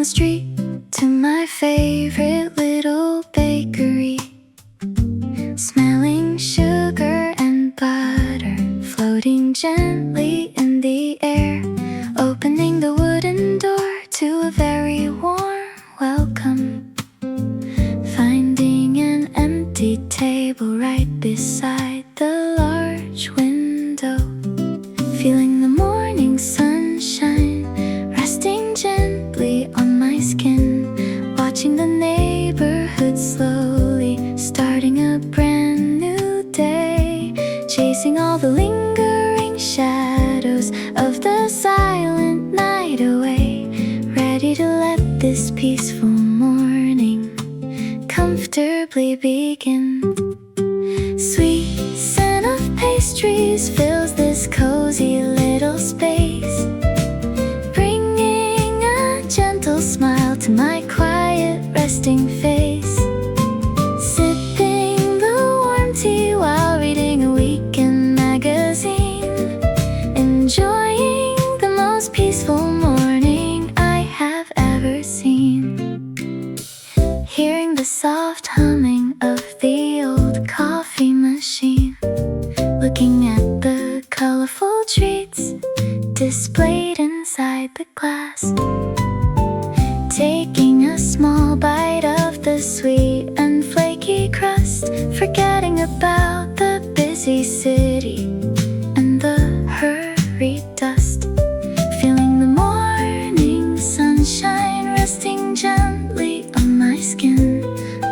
the street to my favorite little bakery, smelling sugar and butter floating gently in the air, opening the wooden door to a very warm welcome, finding an empty table right beside the large window, feeling the morning sunshine resting gently on my skin, watching the neighborhood slowly starting a brand new day, chasing all the lingering shadows of the silent night away, ready to let this peaceful morning comfortably begin. Sweet scent of pastries fills this cozy little space, bringing a gentle smile to my quiet resting face. Sipping the warm tea while reading a weekend magazine, enjoying the most peaceful morning I have ever seen. Hearing the soft humming of the old coffee machine, looking at the colorful treats displayed inside the glass, taking a small bite of the sweet and flaky crust, forgetting about the busy city and the hurried dust, feeling the morning sunshine resting gently on my skin,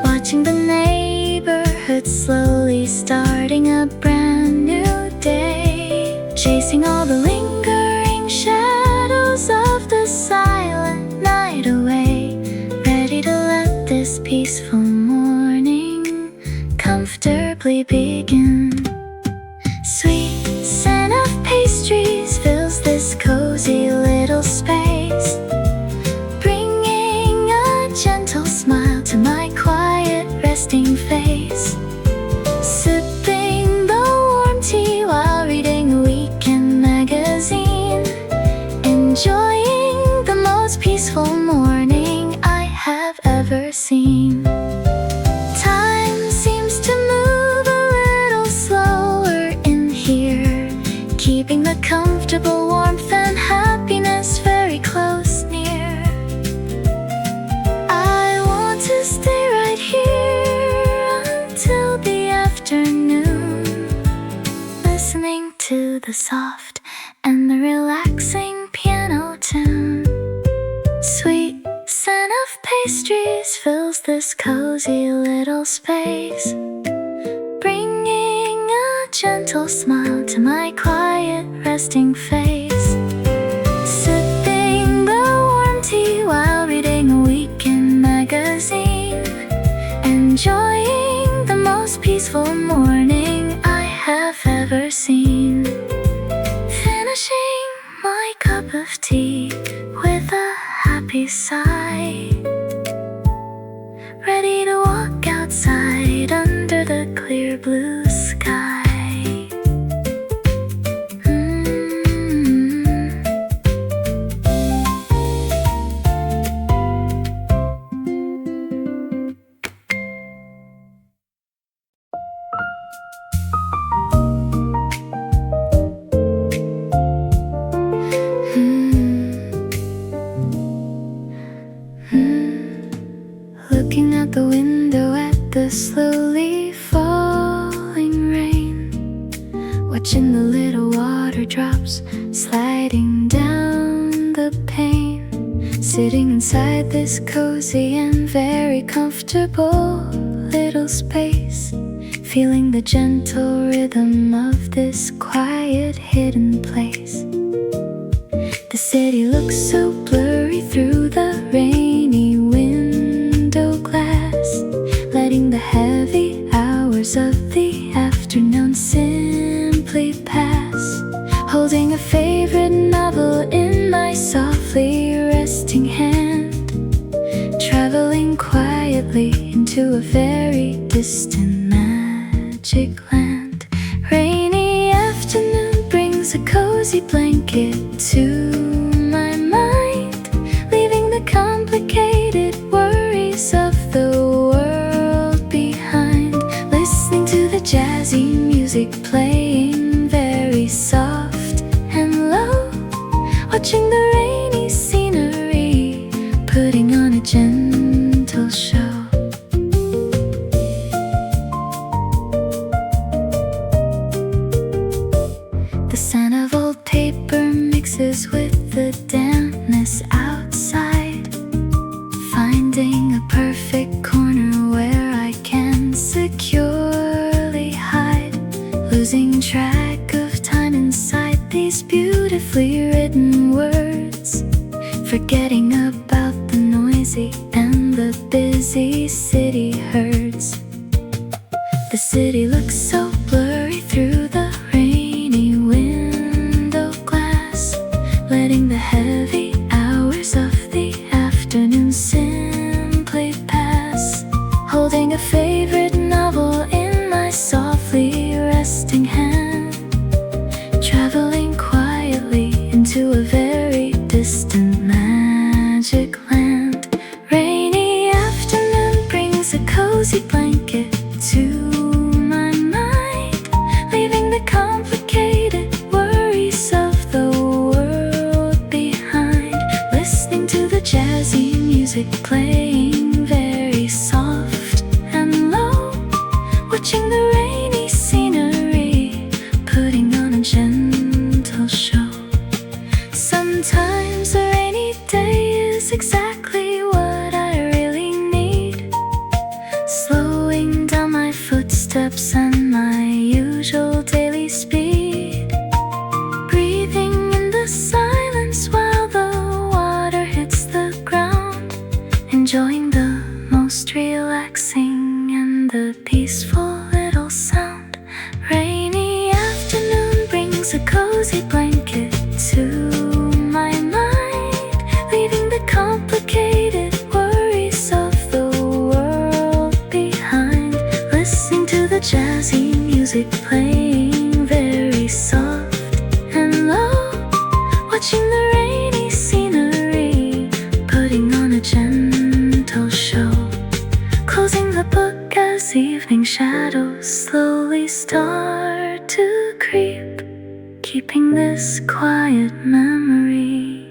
watching the neighborhood slowly starting a brand new day, chasing all the lingering shadows of the silent night away, ready to let this peaceful morning comfortably begin. Sweet scent of pastries fills this cozy little space, bringing a gentle smile to my quiet resting face. Sipping the warm tea while reading a weekend magazine, enjoying the most peaceful morning I have ever seen. Time seems to move a little slower in here, keeping the comfortable warmth and happiness very close near. I want to stay right here until the afternoon, listening to the soft and the relaxing piano tune. Sweet scent of pastries fills this cozy little space, bringing a gentle smile to my quiet resting face. Sipping the warm tea while reading a weekend magazine, enjoying the most peaceful morning I have ever seen. Finishing my cup of tea with a happy sigh, ready to walk outside under the clear blue sky. Looking out the window at the slowly falling rain, watching the little water drops sliding down the pane, sitting inside this cozy and very comfortable little space, feeling the gentle rhythm of this quiet hidden place. The city looks so blurry through the rainy window glass, letting the heavy hours of the afternoon simply pass, holding a favorite novel in my softly resting hand, traveling quietly into a very distant magic land. Rainy afternoon brings a cozy blanket to my mind, leaving the complicated putting on a gentle show. The scent of old paper mixes with the dampness outside, finding a perfect corner where I can securely hide, losing track of time inside these beautifully written words, forgetting about the noisy and the busy city herds. The city looks so blurry through the rainy window glass, letting the heavy hours of the afternoon simply pass, holding a favorite novel in my softly resting hand, traveling quietly into a very distant magic land. Rainy afternoon brings a cozy blanket to my mind, leaving the complicated worries of the world behind, listening to the jazzy music playing very soft and low, watching the rainy scenery, putting on a gentle show. Sometimes a rainy day is exactly what I really need, slowing down my footsteps and my usual daily speed, breathing in the silence while the water hits the ground, enjoying the most relaxing and the peaceful little sound. Rainy afternoon brings a cozy blanket to my mind, leaving the complicated worries of the world behind, listening to the jazzy music playing very soft and low, watching the rainy scenery, putting on a gentle show, closing the book as evening shadows slowly start to creep, keeping this quiet memory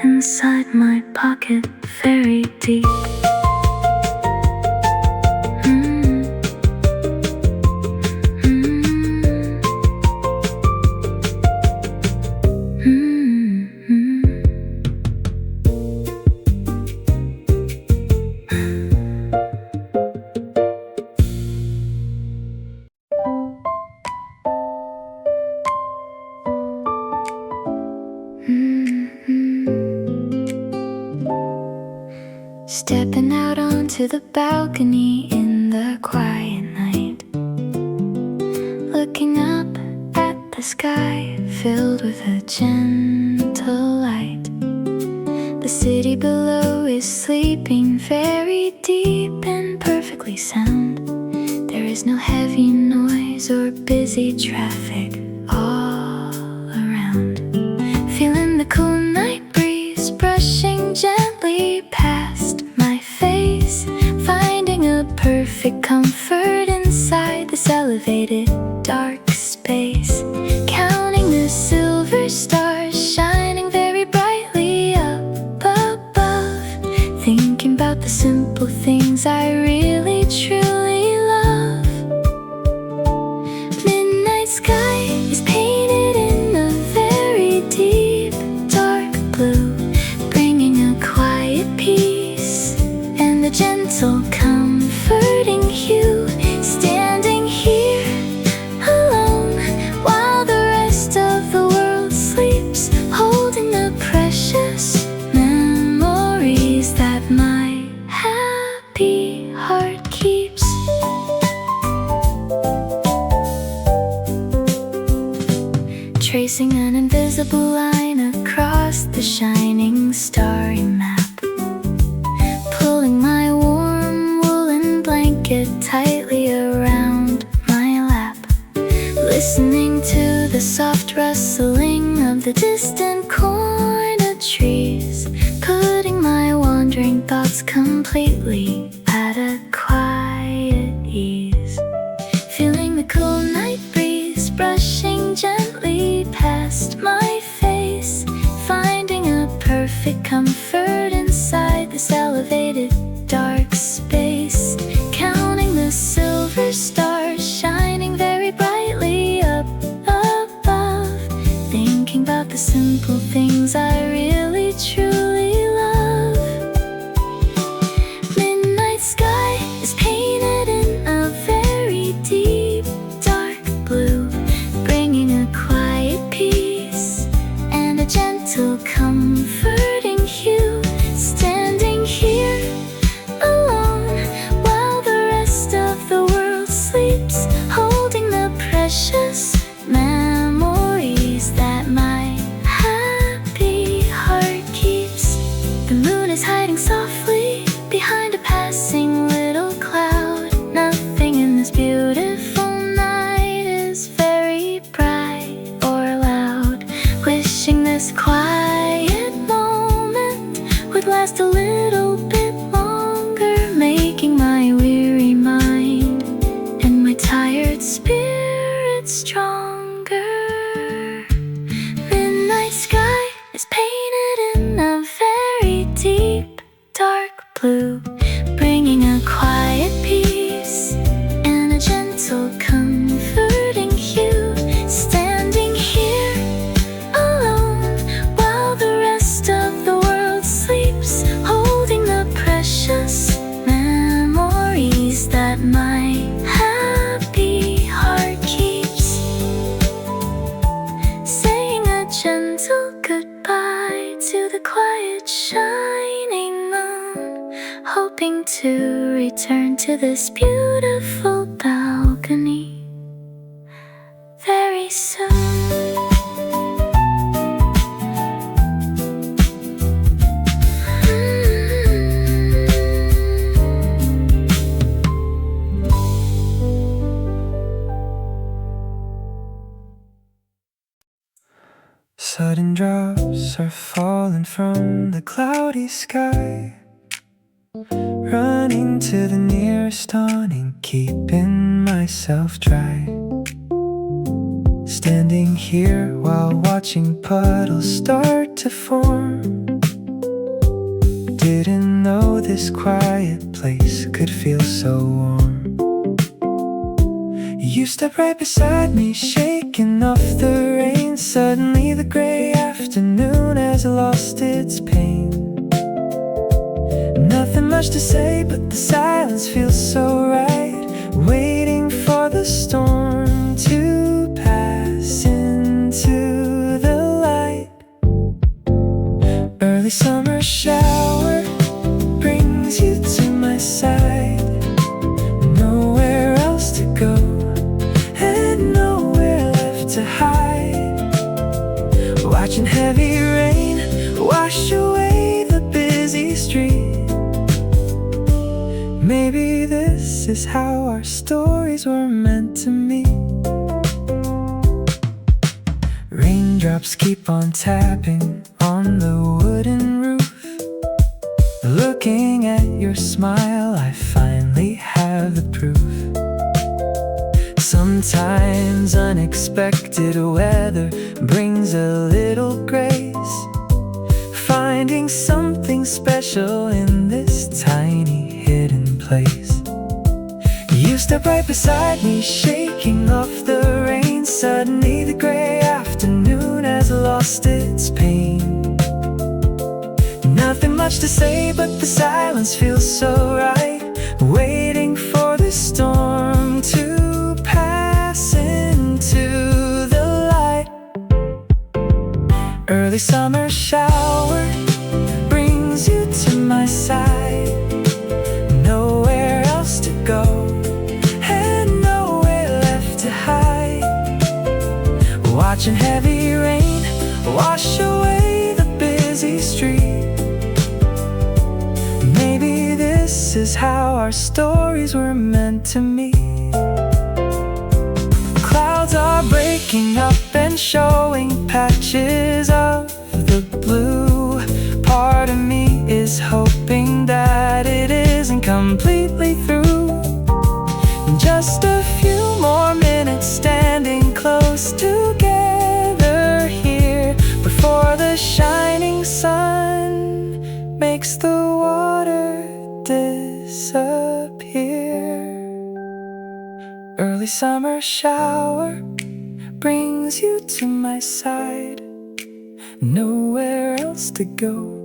inside my pocket very deep. Stepping out onto the balcony in the quiet night, looking up at the sky filled with a gentle light. The city below is sleeping very deep and perfectly sound. There is no heavy noise or busy traffic all around. Feeling the cool night breeze brushing gently past my face, finding a perfect comfort inside this elevated dark space, counting the silver stars shining very brightly up above, thinking about the simple things I really truly love. Midnight sky is painted in a very deep dark blue, bringing a quiet peace and a gentle comforting hue, standing here alone while the rest of the world sleeps, holding the precious memories that my happy heart keeps. Tracing an invisible line across the shining starry map, pulling my warm woolen blanket tightly around my lap, listening to the soft rustling of the distant corn of trees, putting my wandering thoughts completely at a quiet ease, feeling the cool night breeze brushing gently past my face, finding a perfect comfort inside floating softly behind a passing little cloud. Nothing in this beautiful night is very bright or loud. Wishing this quiet moment would last a little bit longer, making my weary mind and my tired spirit stronger. Midnight sky is painted in a very deep, dark blue, bringing a quiet peace and a gentle, comforting hue. Standing here alone while the rest of the world sleeps, holding the precious memories that my happy heart keeps. Saying a gentle goodbye to the quiet, shining moon, hoping to return to this beautiful balcony very soon. Sudden drops are falling from the cloudy sky, running to the nearest awning, keeping myself dry. Standing here while watching puddles start to form. Didn't know this quiet place could feel so warm. You stepped right beside me, shaking off the rain. Suddenly the gray afternoon has lost its pain. Nothing much to say, but the silence feels so right. Waiting for the storm to pass into the light. Early summer shower brings you to my side. Nowhere else to go and nowhere left to hide. Watching heavy rain wash away the busy street. Maybe this is how our stories were meant to meet. Raindrops keep on tapping on the wooden roof. Looking at your smile, I finally have the proof. Sometimes unexpected weather brings a little grace, finding something special in this tiny hidden place. You step right beside me, shaking off the rain. Suddenly the gray afternoon has lost its pain. Nothing much to say, but the silence feels so right. Waiting for the storm to pass into the light. Early summer shower brings you to my side. Nowhere else to go and nowhere left to hide. Watching heavy rain wash away the busy street. Maybe this is how our stories were meant to meet. Clouds are breaking up and showing patches of the blue. Part of me is hoping that it isn't completely through. Just a few more minutes standing close together here before the shining sun makes the water disappear. Early summer shower brings you to my side. Nowhere else to go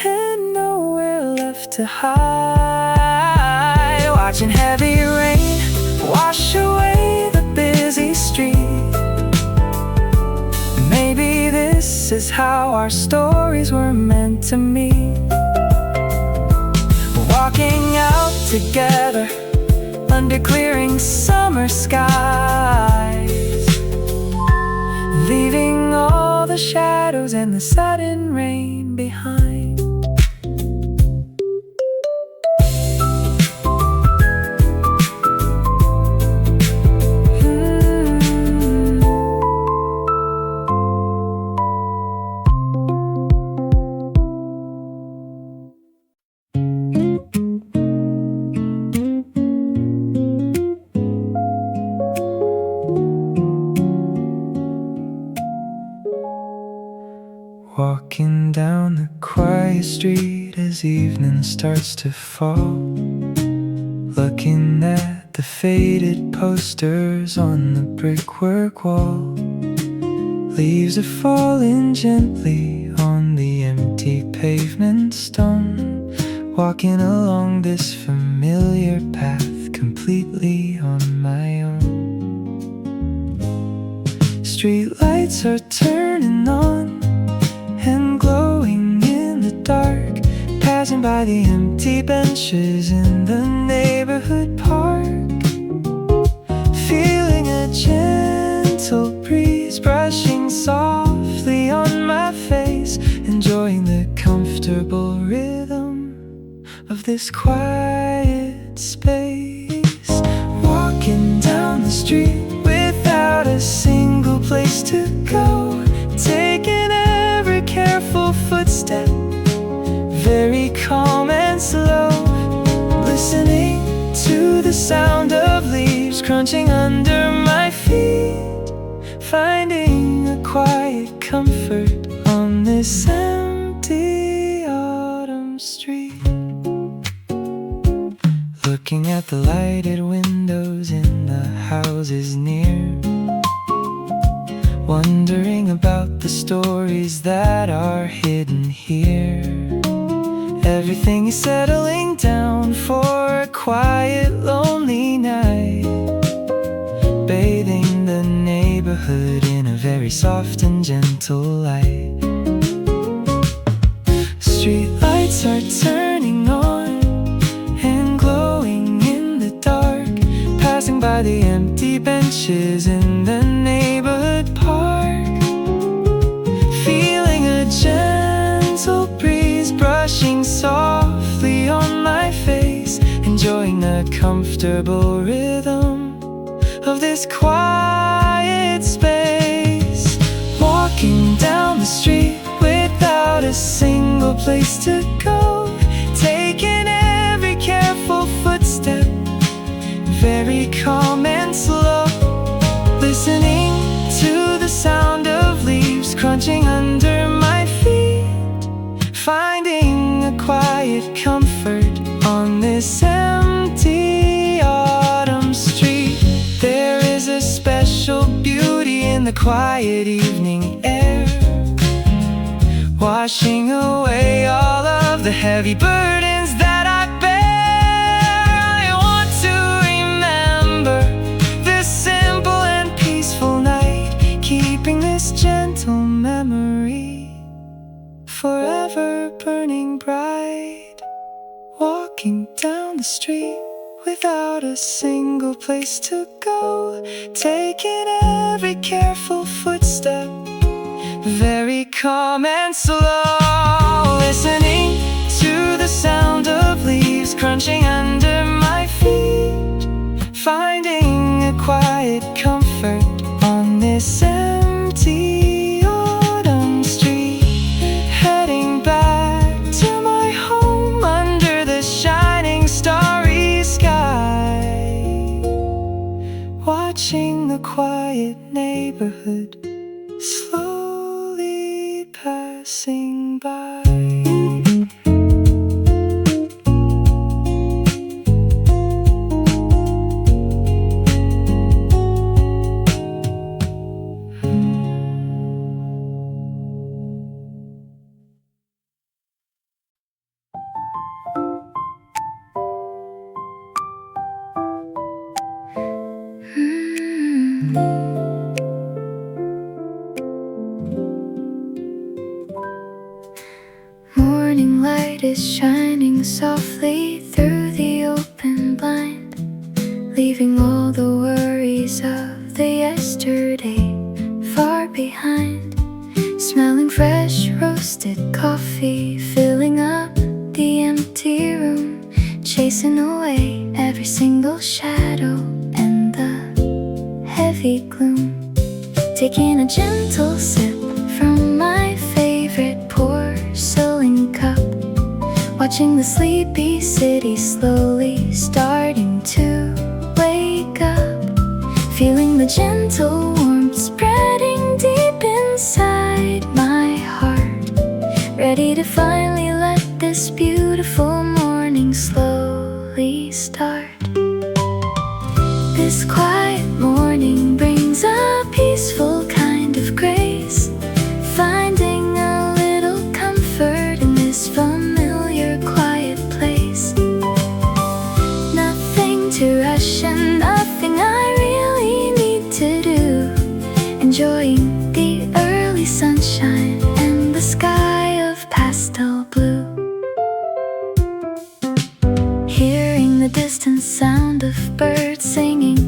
and nowhere left to hide. Watching heavy rain wash away the busy street. Maybe this is how our stories were meant to meet. Walking out together under clearing summer skies, leaving all the shadows and the sudden rain behind. evening starts to fall, looking at the faded posters on the brickwork wall. Leaves are falling gently on the empty pavement stone, walking along this familiar path completely on my own. Street lights are turning on and glowing in the dark, passing by the empty benches in the neighborhood park. Feeling a gentle breeze brushing softly on my face, enjoying the comfortable rhythm of this quiet space. Walking down the street without a single place to go, taking every careful footstep, very calm and slow, listening to the sound of leaves crunching under my feet, finding a quiet comfort on this empty autumn street. Looking at the lighted windows in the houses near, wondering about the stories that are hidden here. Everything is settling down for a quiet, lonely night, bathing the neighborhood in a very soft and gentle light. Street lights are turning on and glowing in the dark, passing by the empty benches in the neighborhood park. Feeling a gentle breeze brushing softly on my face, enjoying the comfortable rhythm of this quiet space. Walking down the street without a single place to go, taking every careful footstep, very calm and slow, listening to the sound of leaves crunching under my feet, finding a quiet comfort on this empty autumn street. There is a special beauty in the quiet evening air, washing away all of the heavy burdens that I bear. I want to remember this simple and peaceful night, keeping this gentle memory forever burning bright. Walking down the street without a single place to go, taking every careful footstep, very calm and slow, listening to the sound of leaves crunching under my feet, finding a quiet comfort on this empty autumn street. Heading back to my home under the shining starry sky, watching the quiet neighborhood slowly passing by. Morning light is shining softly through the open blind, leaving all the worries of the yesterday far behind. Smelling fresh roasted coffee, filling up the empty room, chasing away every single shadow and the heavy gloom. Taking a gentle sip from my favorite porcelain cup, watching the sleepy city slowly starting to wake up, feeling the gentle warmth spreading deep inside my heart, ready to finally let this this beautiful morning slowly start. This quiet morning brings a peaceful kind of grace, finding a little comfort in this familiar quiet place. Nothing to rush and nothing I really need to do, enjoying the early sunshine and the sky of pastel blue. Hearing the distant sound of birds singing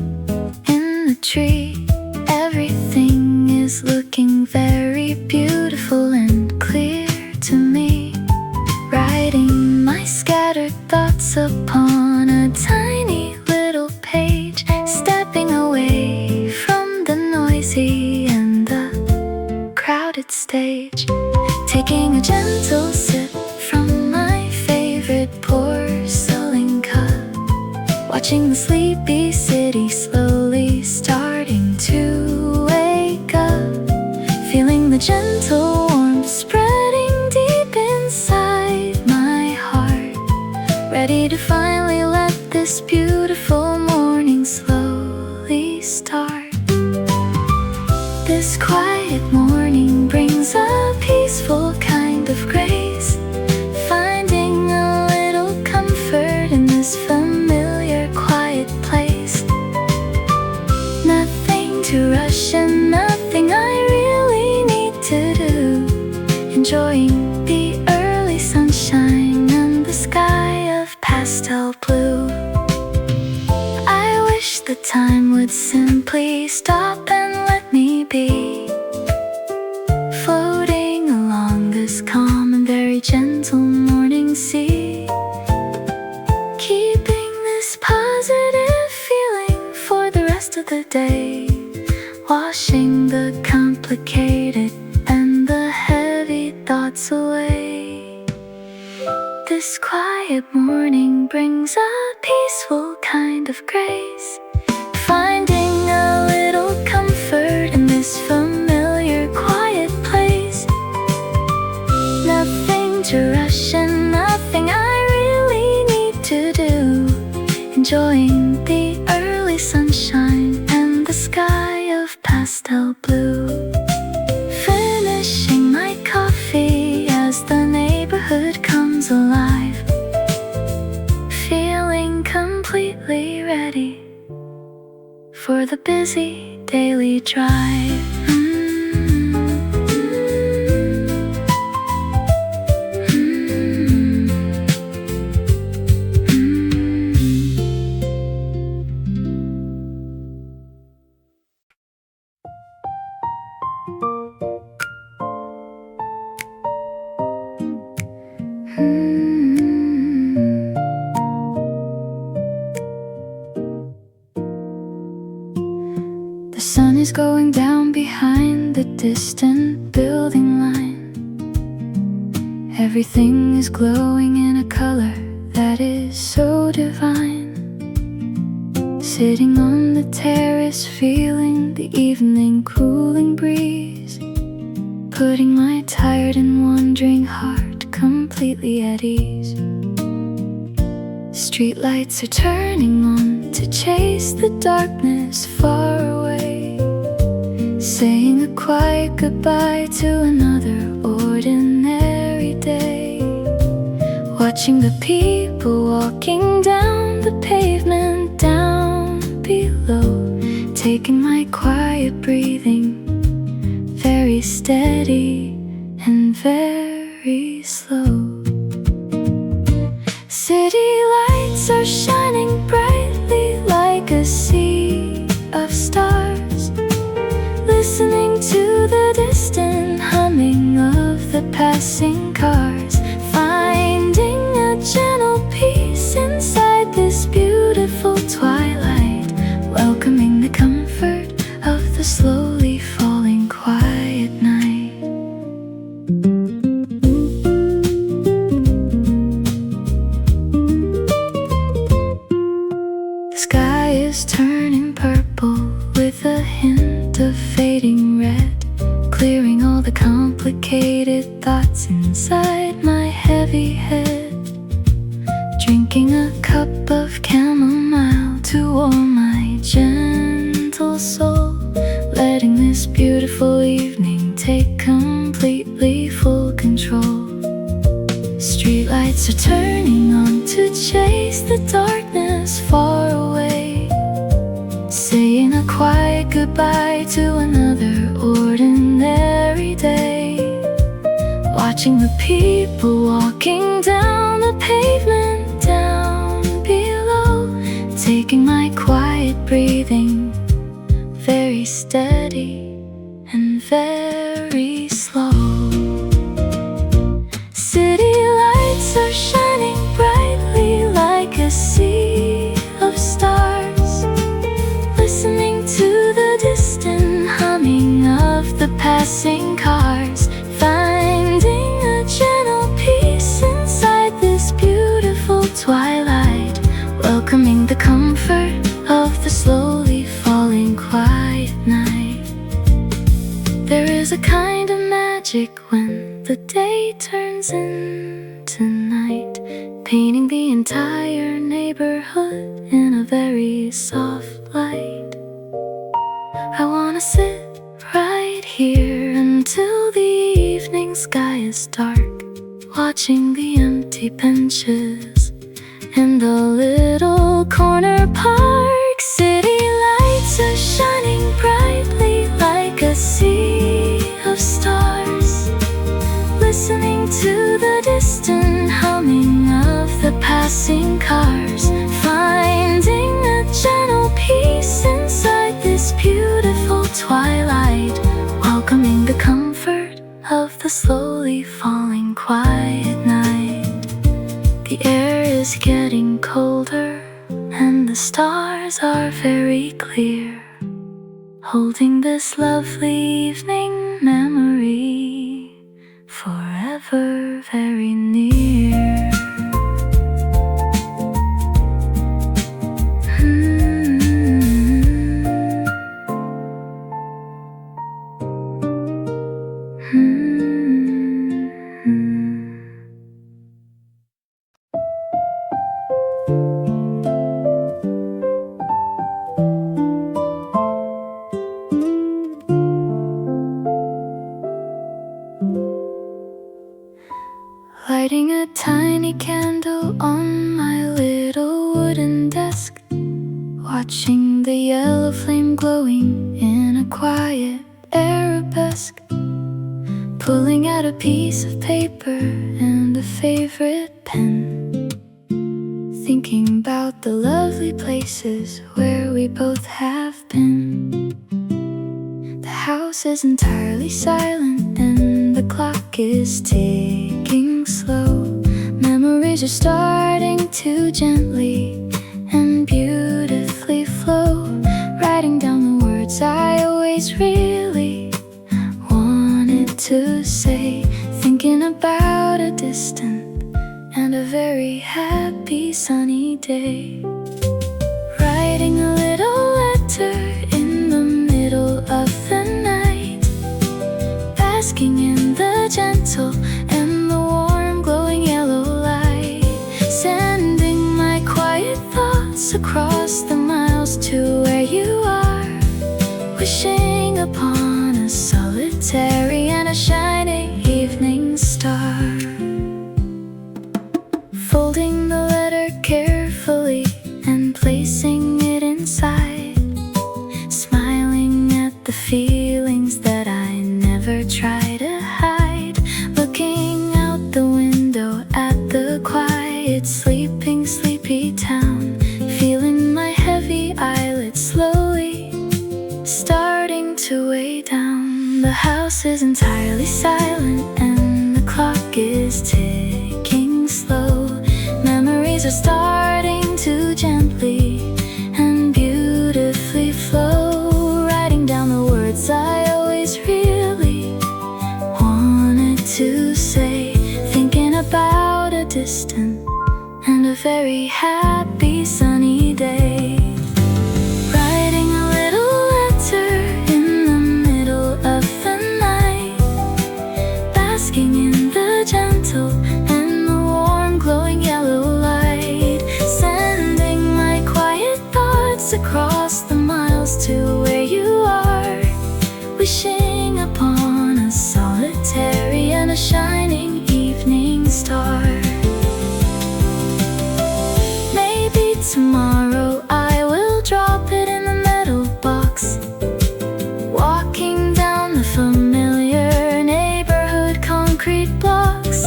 in the tree, everything is looking very beautiful and clear to me. Writing my scattered thoughts upon a tiny little page, stepping away from the noisy and the crowded stage, taking a gentle sip from my favorite porcelain cup, watching the sleepy city slowly starting to wake up, feeling the gentle warmth spreading deep inside my heart, ready to finally let this beautiful morning slowly start. This quiet morning brings a peaceful kind of grace, finding a little comfort in this familiar quiet place. Nothing to rush and nothing I really need to do, enjoying the early sunshine and the sky of pastel blue. I wish the time would simply stop and let me be, floating along this calm and very gentle morning sea, keeping this positive feeling for the rest of the day, washing the complicated and the heavy thoughts away. This quiet morning brings a peaceful kind of grace, finding a little comfort in this familiar quiet place. Nothing to rush and nothing I really need to do, enjoying the early sunshine and the sky of pastel blue. Finishing my coffee as the neighborhood comes alive, feeling completely ready for the busy daily drive. The sun is going down behind the distant building line. Everything is glowing in a color that is so divine. Sitting on the terrace, feeling the evening cooling breeze, putting my tired and wandering heart completely at ease. Streetlights are turning on to chase the darkness far away, saying a quiet goodbye to another ordinary day. Watching the people walking down the pavement down below, taking my quiet breathing very steady and very slow. City lights are shining brightly like a sea of stars, listening to the distant humming of the passing cars, finding a gentle peace inside this beautiful twilight, welcoming the comfort of the slowly falling quiet night. The sky is turning purple with a hint of fading red, clearing all the complicated thoughts inside my head. heavy head, drinking a cup of chamomile to warm my gentle soul, letting this beautiful evening take completely full control. Streetlights are turning on to chase the darkness far away, saying a quiet goodbye to another ordinary day. Watching the people walking down the pavement down below, taking my quiet breathing very steady and very slow. City lights are shining brightly like a sea of stars, listening to the distant humming of the passing cars, finding a gentle peace inside this beautiful twilight, welcoming the comfort of the slowly falling quiet night. There is a kind of magic when the day turns into night, painting the entire neighborhood in a very soft light. I wanna sit right here until the evening sky is dark, watching the empty benches in the little corner park. City lights are shining brightly like a sea of stars, listening to the distant humming of the passing cars, finding a gentle peace inside this beautiful twilight, welcoming the comfort of the slowly falling quiet night. The air is getting colder and the stars are very clear, holding this lovely evening memory forever very near. Lighting a tiny candle on my little wooden desk, watching the yellow flame glowing in a quiet arabesque, pulling out a piece of paper and a favorite pen, thinking about the lovely places where we both have been. The house is entirely silent and the clock is ticking slow. Memories are starting to gently and beautifully flow, writing down the words I always really wanted to say, thinking about a distant and a very happy sunny day. Writing a little letter in the middle of the night, basking in the gentle and the warm glowing yellow light, sending my quiet thoughts across the miles to where you are, wishing upon a solitary and a shining evening star. Folding the letter carefully and placing it inside, smiling at the feelings that I never try to hide, looking out the window at the quiet sleeping sleepy town, feeling my heavy eyelids slowly starting to weigh down. The house is entirely silent and the clock is ticking slow. Memories are starting to gently and beautifully flow, writing down the words I always really wanted to say, thinking about a distant and a very happy sunny day. Writing a little letter in the middle of the night, basking in the gentle and tomorrow I will drop it in the metal box. Walking down the familiar neighborhood concrete blocks,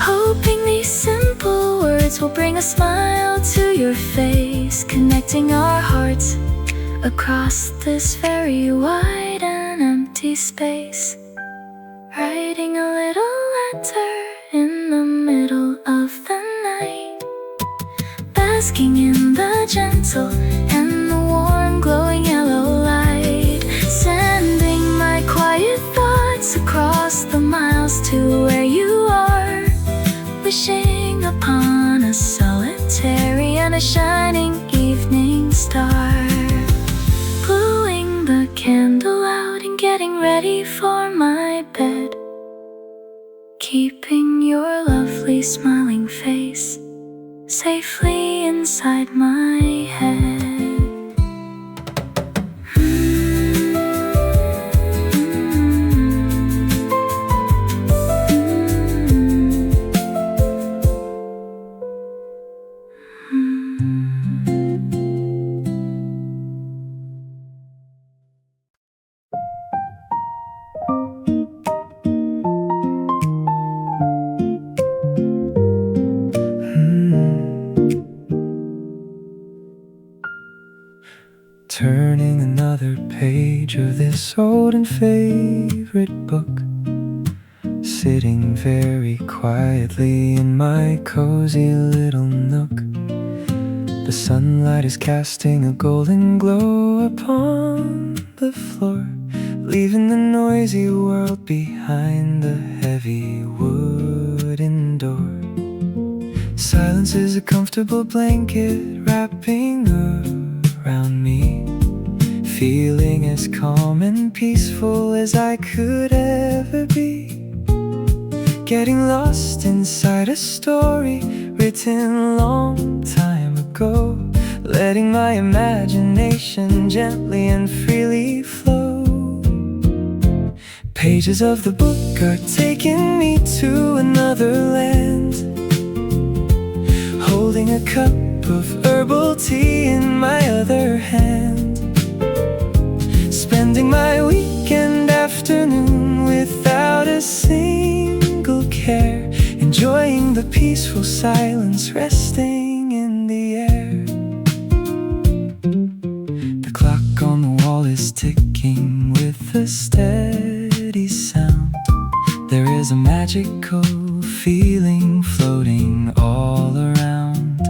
hoping these simple words will bring a smile to your face, connecting our hearts across this very wide and empty space. Writing a little letter in the middle of the night, basking in the gentle and the warm glowing yellow light, sending my quiet thoughts across the miles to where you are, wishing upon a solitary and a shining evening star, blowing the candle out and getting ready for my bed, keeping your lovely smiling face safely inside my head. Turning another page of this old and favorite book, sitting very quietly in my cozy little nook. The sunlight is casting a golden glow upon the floor, leaving the noisy world behind the heavy wooden door. Silence is a comfortable blanket wrapping around me, feeling as calm and peaceful as I could ever be. Getting lost inside a story written a long time ago, letting my imagination gently and freely flow. Pages of the book are taking me to another land, holding a cup of herbal tea in my other hand, spending my weekend afternoon without a single care, enjoying the peaceful silence resting in the air. The clock on the wall is ticking with a steady sound. There is a magical feeling floating all around,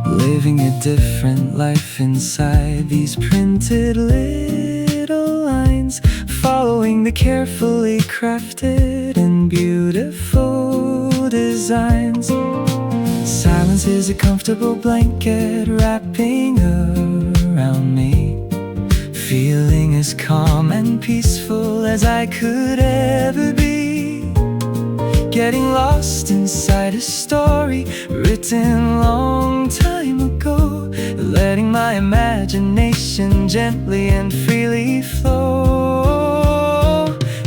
living a different life inside these printed little lines, following the carefully crafted and beautiful designs. Silence is a comfortable blanket wrapping around me, feeling as calm and peaceful as I could ever be. Getting lost inside a story written long time ago, letting my imagination gently and freely flow.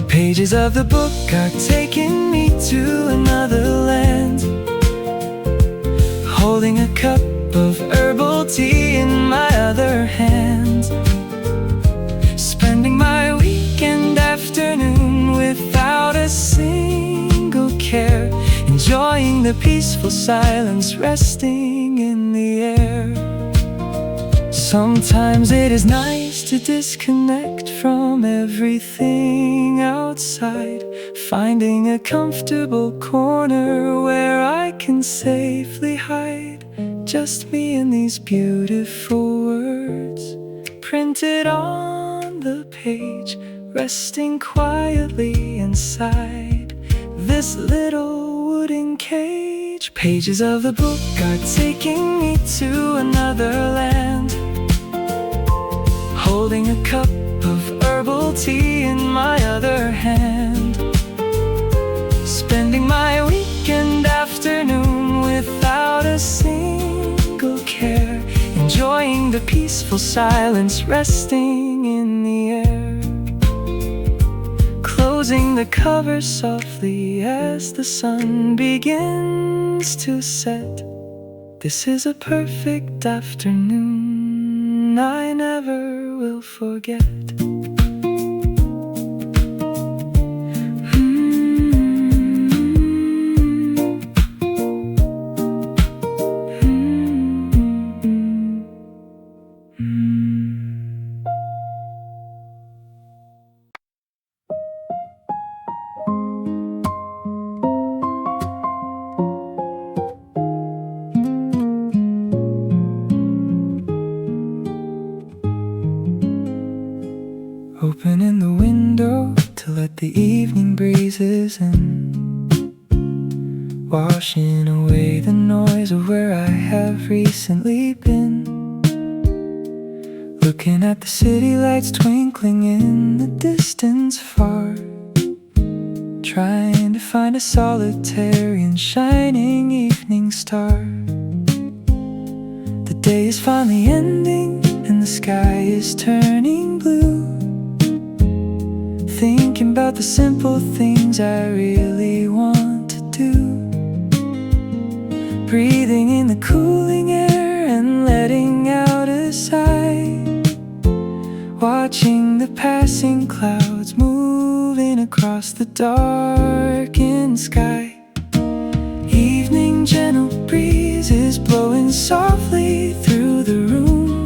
Pages of the book are taking me to another land, holding a cup of herbal tea in my other hand, spending my weekend afternoon without a single care, enjoying the peaceful silence resting in the air. Sometimes it is nice to disconnect from everything outside, finding a comfortable corner where I can safely hide, just me and these beautiful words printed on the page, resting quietly inside this little wooden cage. Pages of the book are taking me to another land, holding a cup of herbal tea in my other hand, spending my weekend afternoon without a single care, enjoying the peaceful silence resting in the air. Closing the cover softly as the sun begins to set, This is a perfect afternoon I never will forget. Opening the window to let the evening breezes in, washing away the noise of where I have recently been. Looking at the city lights twinkling in the distance far, trying to find a solitary and shining evening star. The day is finally ending and the sky is turning blue. Thinking about the simple things I really want to do. Breathing in the cooling air and letting out a sigh. Watching the passing clouds moving across the darkened sky. Evening gentle breezes blowing softly through the room,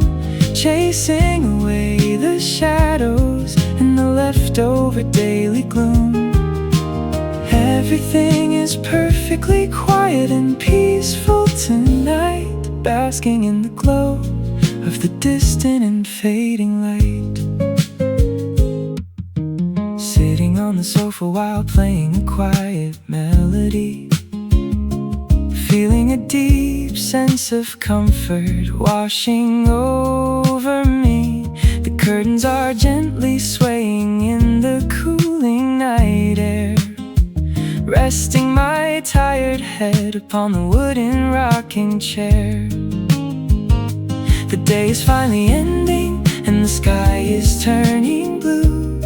chasing away the shadows and the leftover daily gloom. Everything is perfectly quiet and peaceful tonight, basking in the glow of the distant and fading light. Sitting on the sofa while playing a quiet melody, feeling a deep sense of comfort washing over me. The curtains are gently swaying in the cooling night air, resting my tired head upon the wooden rocking chair. The day is finally ending and the sky is turning blue.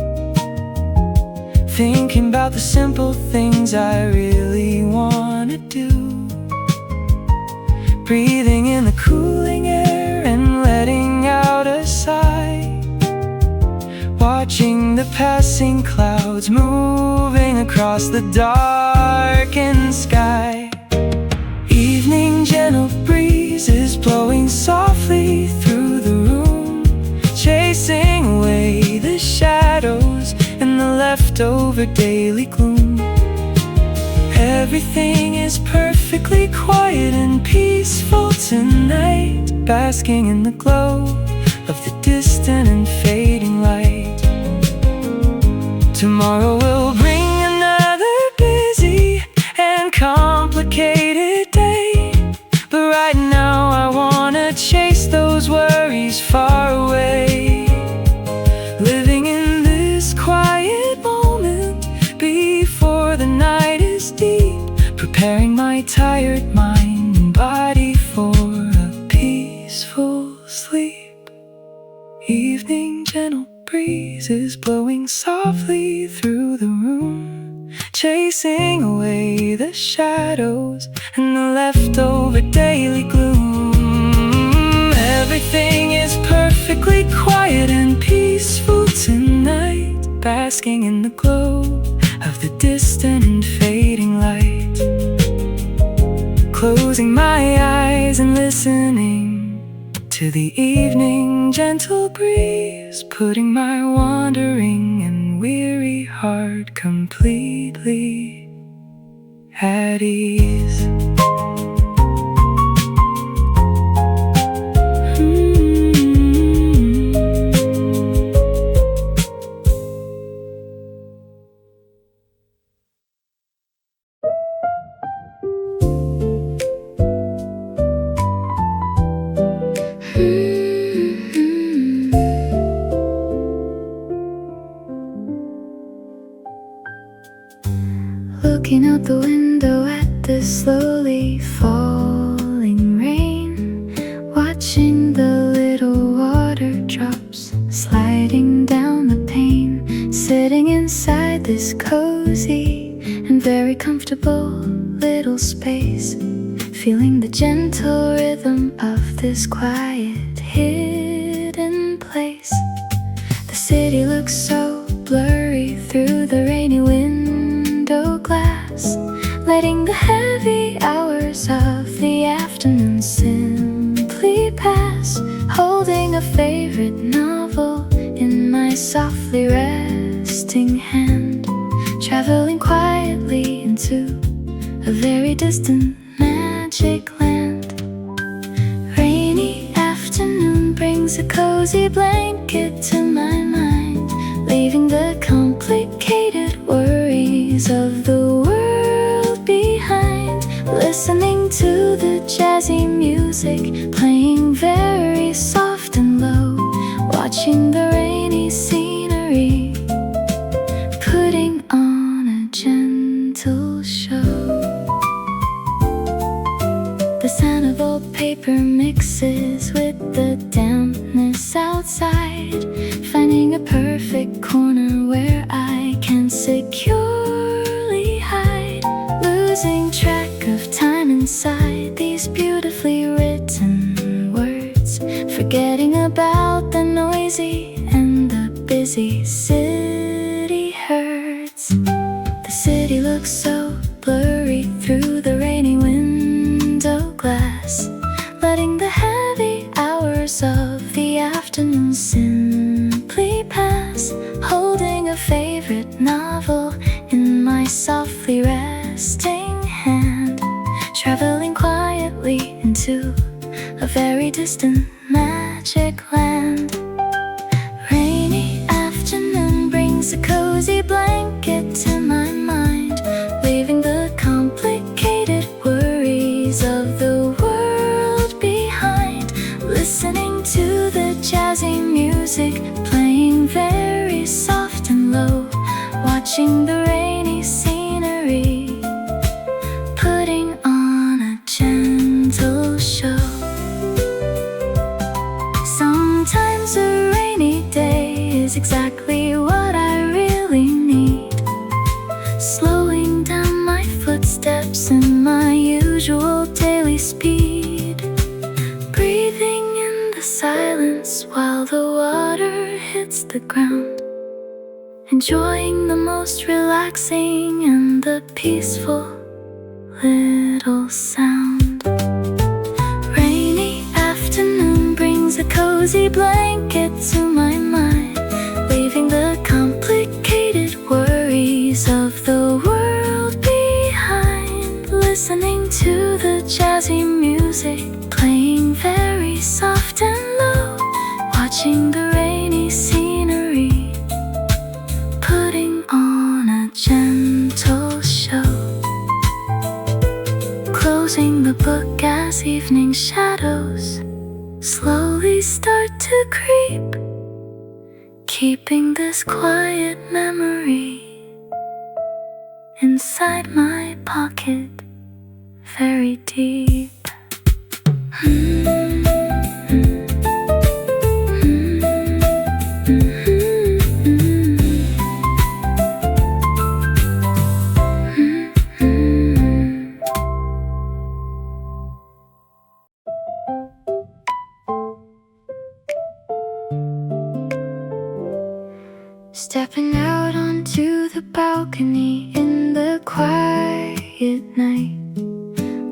Thinking about the simple things I really wanna do. Breathing in the cooling air and letting out a sigh. Watching the passing clouds moving across the darkened sky. Evening gentle breezes blowing softly through the room, chasing away the shadows and the leftover daily gloom. Everything is perfectly quiet and peaceful tonight, basking in the glow of the distant and fading light. Tomorrow will bring another busy and complicated day, but right now I wanna chase those worries far away. Living in this quiet moment before the night is deep, preparing my tired mind and body for a peaceful sleep. Evening gentle breezes blowing softly through the room, chasing away the shadows and the leftover daily gloom. Everything is perfectly quiet and peaceful tonight, basking in the glow of the distant and fading light. Closing my eyes and listening to the evening gentle breeze, putting my wandering and weary heart completely at ease. Looking out the window at the slowly falling rain, watching the little water drops sliding down the pane, sitting inside this cozy and very comfortable little space, feeling the gentle rhythm rhythm of this quiet, hidden place. The city looks so blurry through the rainy window glass, letting the heavy hours of the afternoon simply pass. Holding a favorite novel in my softly resting hand, traveling quietly into a very distant magic land. Rainy afternoon brings a cozy blanket to my mind, leaving the complicated worries of the world behind. Listening to the jazzy music playing very soft and low, watching the rainy scenery, putting on a gentle show. The sound of old paper mixes with the dampness outside, finding a perfect corner where I can securely hide, losing track of time inside these beautifully written words, forgetting about the noisy and the busy city herds. The city looks so blurry through the rainy window glass, letting the heavy hours of the afternoon simply pass. Holding a favorite novel in my softly resting hand, traveling quietly into a very distant magic land. Rainy afternoon brings a cozy blanket to my mind, leaving the complicated worries of the world behind. Listening to the jazzy music playing very soft and low, watching the rainy scenery, putting on a gentle show. Sometimes a rainy day is exactly what I really need, slowing down my footsteps in my usual daily speed, breathing in the silence while the water hits the ground, enjoying the most relaxing and the peaceful little sound. Rainy afternoon brings a cozy blanket to my mind, leaving the complicated worries of the world behind. Listening to the jazzy music playing very soft and low, watching the rainy scenery, putting on a gentle show. Closing the book as evening shadows slowly start to creep, keeping this quiet memory inside my pocket very deep. Stepping out onto the balcony in the quiet night,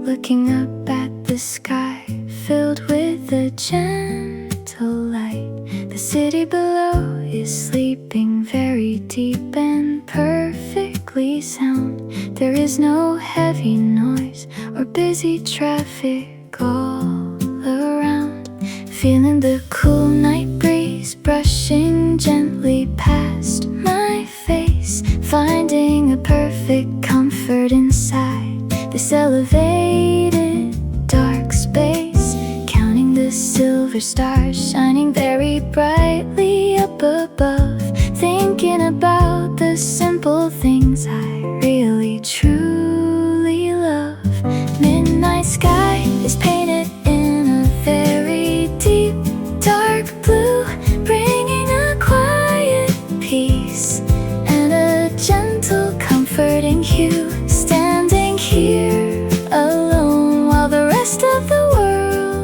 looking up at the sky filled with a gentle light. The city below is sleeping very deep and perfectly sound. There is no heavy noise or busy traffic all around. Feeling the cool night breeze brushing gently past my face, finding a perfect comfort inside this elevated dark space, counting the silver stars shining very brightly up above, thinking about the simple things I really truly love. Midnight sky is painted in a very deep dark blue, bringing a quiet peace and a gentle comforting hue. Standing here alone while the rest of the world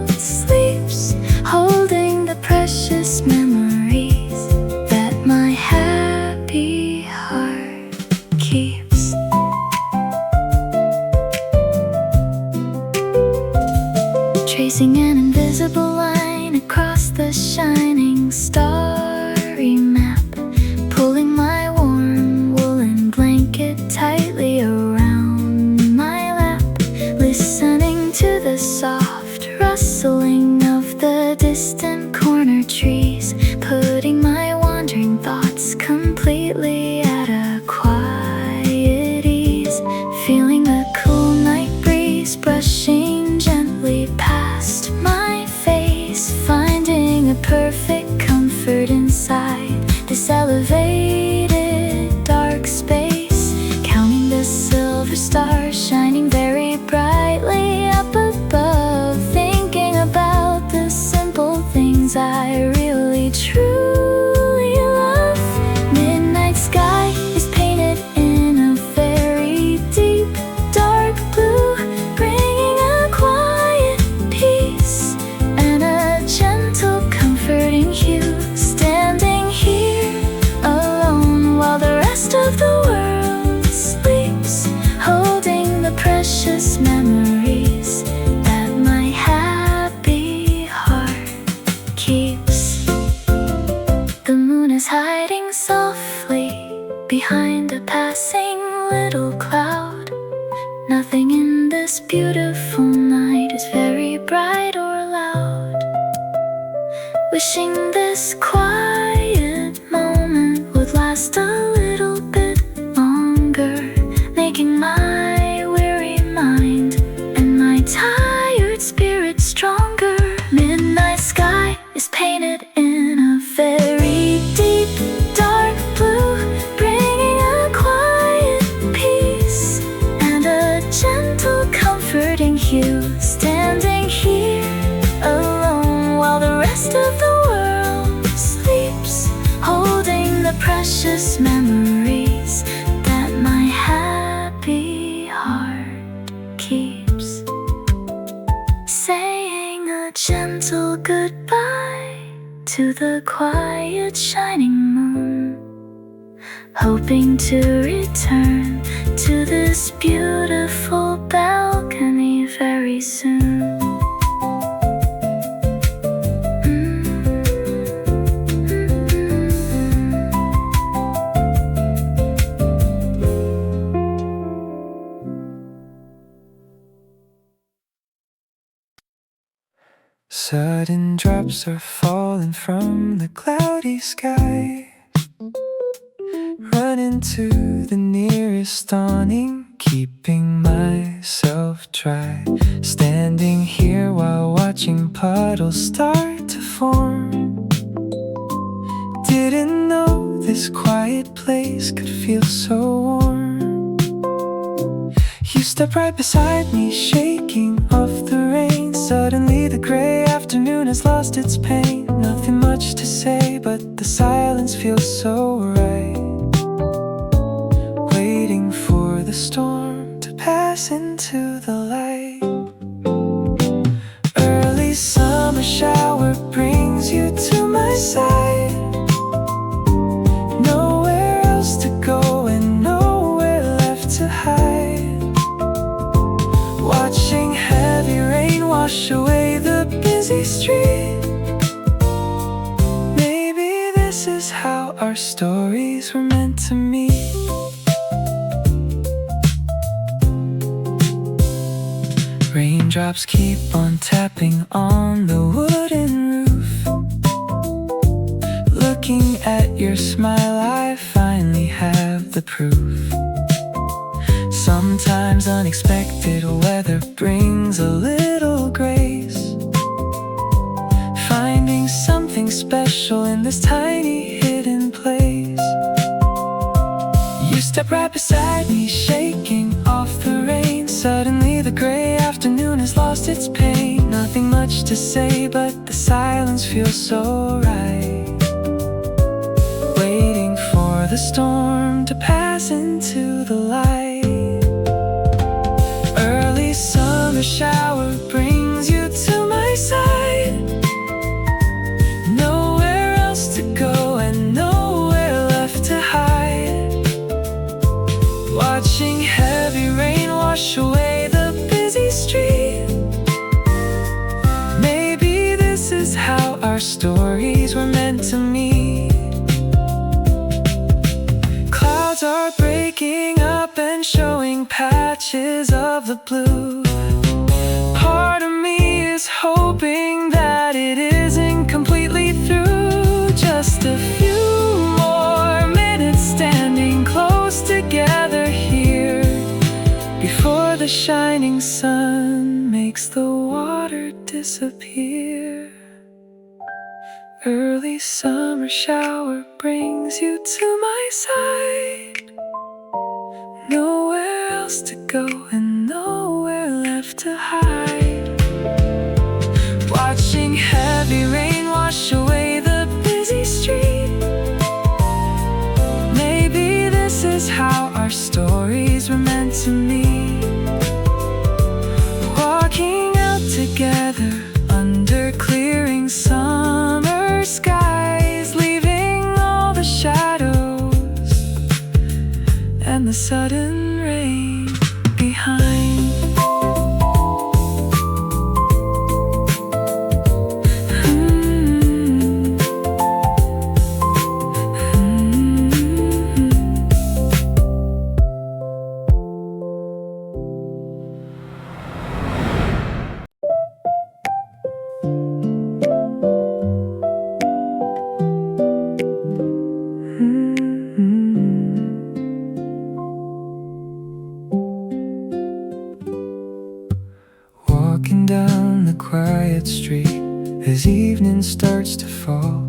tracing an invisible line across the shining starry map, pulling my warm woolen blanket tightly around my lap, listening to the soft rustling of the distant corner trees, putting my wandering thoughts completely at a quiet ease, feeling the cool night breeze brushing gently past my face, finding a perfect comfort inside this elevated dark space, counting the silver stars shining very brightly up above, thinking about the simple things I really truly love. Midnight sky is painted in a very deep dark blue, bringing a quiet peace and a gentle comforting hue, standing here alone while the rest of the world sleeps, holding the precious memories that my happy heart keeps. The moon is hiding softly behind a passing little cloud. Nothing in this beautiful night is very bright or loud. Wishing this quiet moment would last a little bit longer, making my weary mind and my tired spirit stronger. Midnight sky is painted in a very deep dark blue, bringing a quiet peace and a gentle comforting hue, standing here alone while the rest of the world sleeps, holding the precious memories that my happy heart keeps, saying a gentle goodbye to the quiet shining moon, hoping to return to this beautiful balcony very soon. Sudden drops are falling from the cloudy sky. Run into the nearest awning, keeping myself dry. Standing here while watching puddles start to form. Didn't know this quiet place could feel so warm. You stepped right beside me, shaking off the rain. Suddenly the gray afternoon has lost its pain. Nothing much to say, but the silence feels so right. Waiting for the storm to pass into the light. Early summer shower brings you to my side. Nowhere else to go and nowhere left to hide. Watching heavy rain wash away the busy street. Maybe this is how our stories were meant to meet. Raindrops keep on tapping on the wooden roof. Looking at your smile, I finally have the proof. Sometimes unexpected weather brings a little grace, finding something special in this tiny hidden place. You step right beside me, shaking off the rain. Suddenly the gray afternoon has lost its pain. Nothing much to say, but the silence feels so right. Waiting for the storm to pass into the light. Early summer shower brings you to my side. Nowhere else to go and nowhere left to hide. Watching heavy rain wash away the busy street. our stories were meant to meet. Clouds are breaking up and showing patches of the blue. Part of me is hoping that it isn't completely through. Just a few more minutes standing close together here before the shining sun makes the water disappear. Early summer shower brings you to my side. Nowhere else to go and nowhere left to hide. Watching heavy rain wash away the busy street. Maybe this is how our stories were meant to meet. Walking out together under clearing summer skies, leaving all the shadows and the sudden rain behind. Walking down the quiet street as evening starts to fall,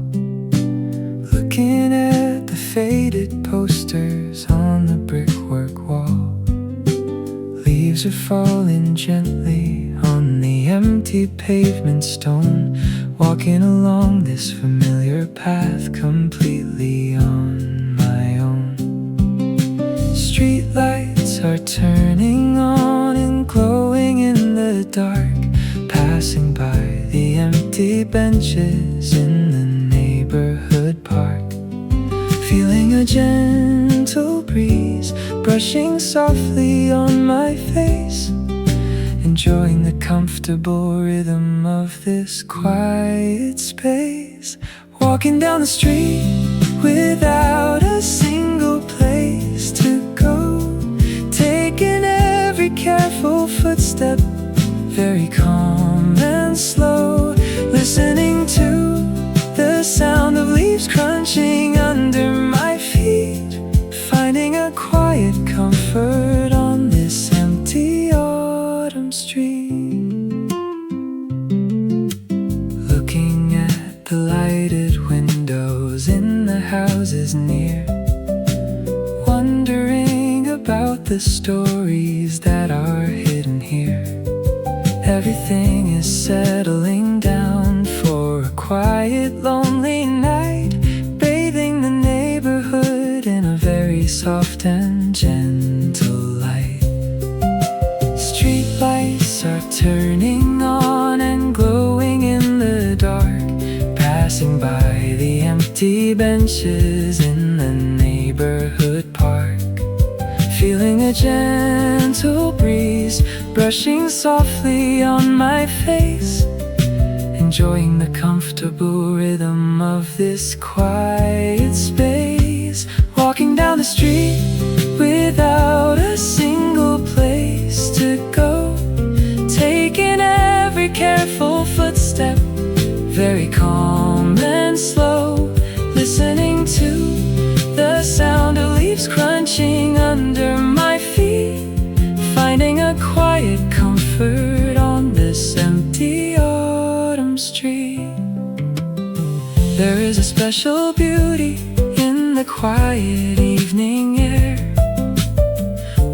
looking at the faded posters on the brickwork wall. Leaves are falling gently on the empty pavement stone, walking along this familiar path completely on my own. Street lights are turning on and glowing in the dark, passing by the empty benches in the neighborhood park. Feeling a gentle breeze brushing softly on my face, enjoying the comfortable rhythm of this quiet space. Walking down the street without a single place to go, taking every careful footstep very calm and slow, listening to the sound of leaves crunching under my feet, finding a quiet comfort on this empty autumn street. Looking at the lighted windows in the houses near, wondering about the stories that are hidden here. Everything is settling down for a quiet, lonely night, bathing the neighborhood in a very soft and gentle light. Street lights are turning on and glowing in the dark, passing by the empty benches in the neighborhood park. Feeling a gentle breeze brushing softly on my face, enjoying the comfortable rhythm of this quiet space. Walking down the street without a single place to go, taking every careful footstep very calm and slow, listening to the sound of leaves crunching under my feet, finding a quiet comfort on this empty autumn street. There is a special beauty in the quiet evening air,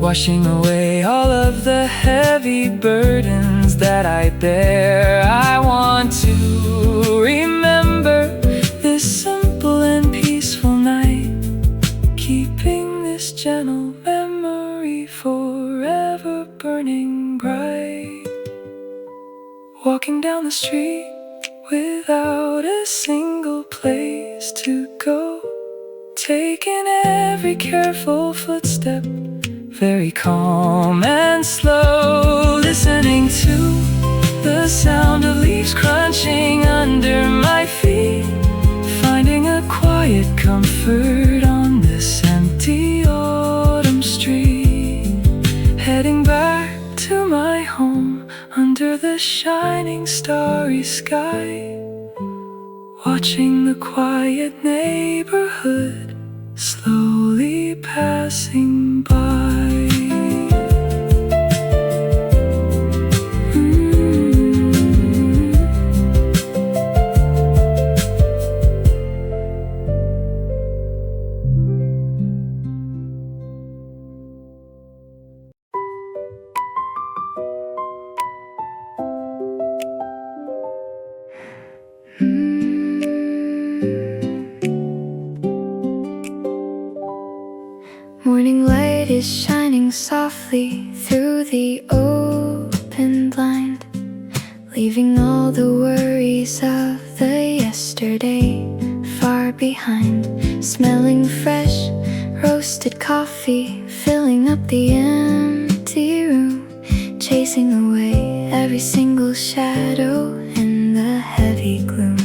washing away all of the heavy burdens that I bear. I want to remember this simple and peaceful night, keeping this gentle memory forever burning bright. Walking down the street without a single place to go, taking every careful footstep very calm and slow, listening to the sound of leaves crunching under my feet, starry sky, watching the quiet neighborhood slowly passing by. Morning light is shining softly through the open blind, leaving all the worries of the yesterday far behind. Smelling fresh roasted coffee, filling up the empty room, chasing away every single shadow in the heavy gloom.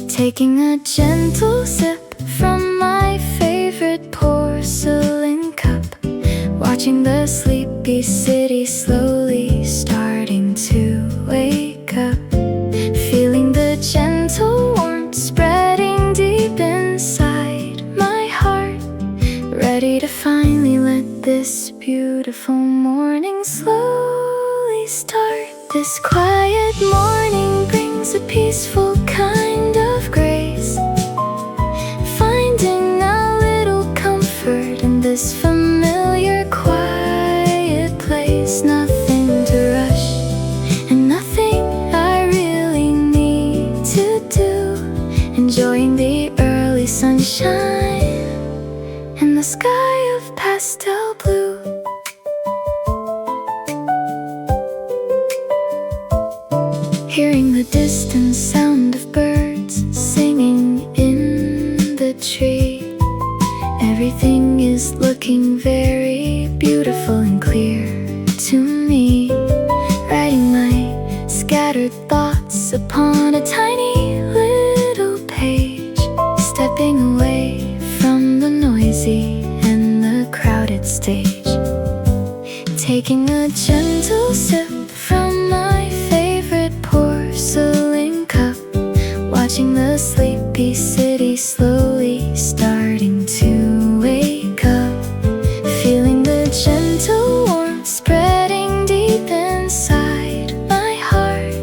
Taking a gentle sip from my favorite porcelain cup, watching the sleepy city slowly starting to wake up, feeling the gentle warmth spreading deep inside my heart, ready to finally let this beautiful morning slowly start. This quiet morning brings a peaceful kind of grace, finding a little comfort in this familiar quiet place. Nothing to rush and nothing I really need to do, enjoying the early sunshine and the sky of pastel blue. Hearing the distant sound of birds singing in the tree, everything is looking very beautiful and clear to me. Writing my scattered thoughts upon a tiny little page, stepping away from the noisy and the crowded stage. Taking a gentle sip from my favorite porcelain cup, watching the sleepy city slowly starting to wake up, feeling the gentle warmth spreading deep inside my heart,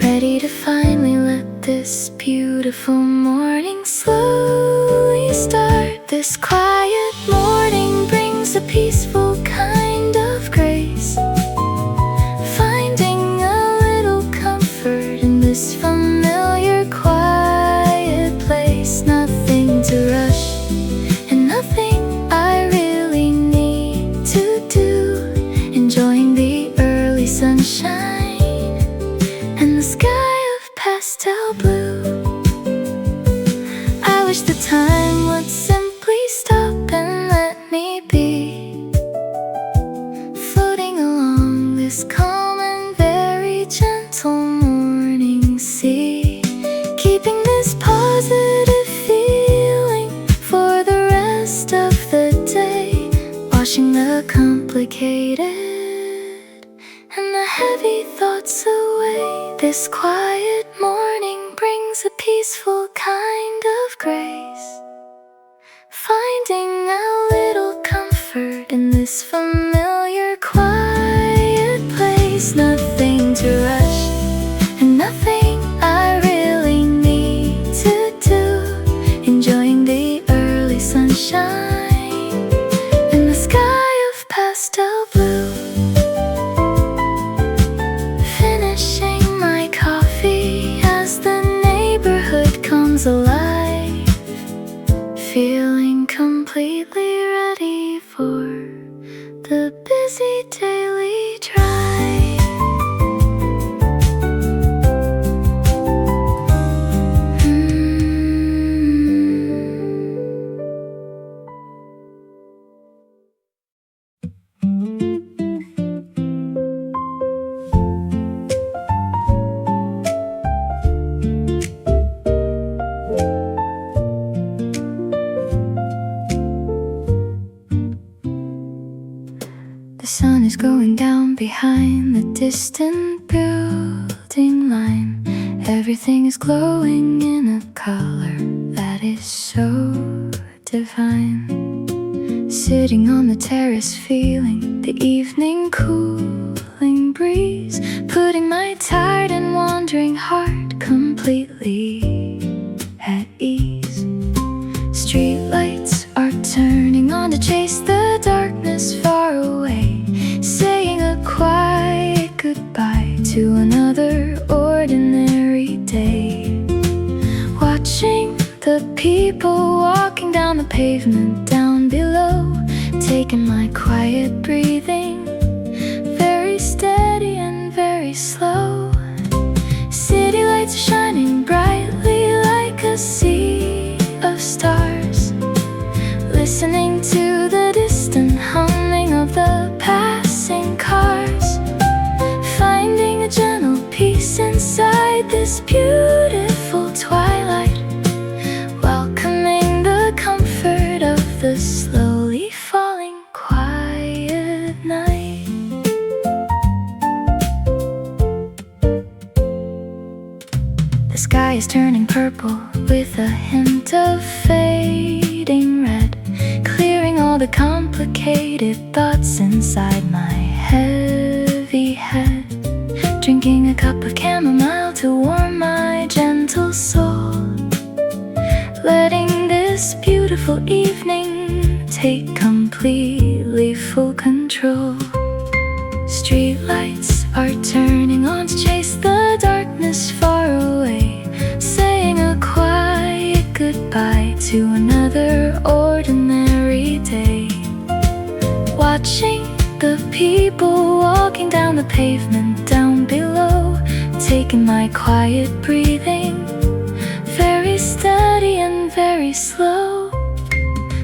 ready to finally let this beautiful morning slowly start. This quiet morning brings a peaceful kind of grace, finding a little comfort in this familiar quiet place. Nothing to rush and nothing I really need to do, enjoying the early sunshine and the sky of pastel blue. I wish the time would simply stop and let me be, floating along this calm and very gentle morning sea, keeping this positive feeling for the rest of the day, washing the complicated and the heavy thoughts away. This quiet morning brings a peaceful kind of grace, finding a little comfort in this familiar quiet place. Nothing to rush and nothing I really need to do, enjoying the early sunshine and the sky of pastel blue. Finishing my coffee as the neighborhood comes alive, feeling completely ready for the busy daily drive. The sun is going down behind the distant buildings. closing line. Everything is glowing in a color that is so divine. Sitting on the terrace, feeling the evening cooling breeze, putting my tired and wandering heart completely at ease. Streetlights are turning on to chase the darkness far away, saying a quiet goodbye to another ordinary day. Watching the people walking down the pavement down below, taking my quiet breathing, very steady and very slow. City lights are shining brightly like a sea of stars, listening to the distant humming of the passing cars, finding a gentle peace inside this beautiful twilight, welcoming the comfort of the slowly falling quiet night. The sky is turning purple with a hint of fading red, clearing all the complicated thoughts inside my heavy head. Drinking a cup of chamomile to warm my gentle soul, letting this beautiful evening take completely full control. Streetlights are turning on to chase the darkness far away, saying a quiet goodbye to another ordinary day. Watching the people walking down the pavement down below, taking my quiet breathing, very steady and very slow.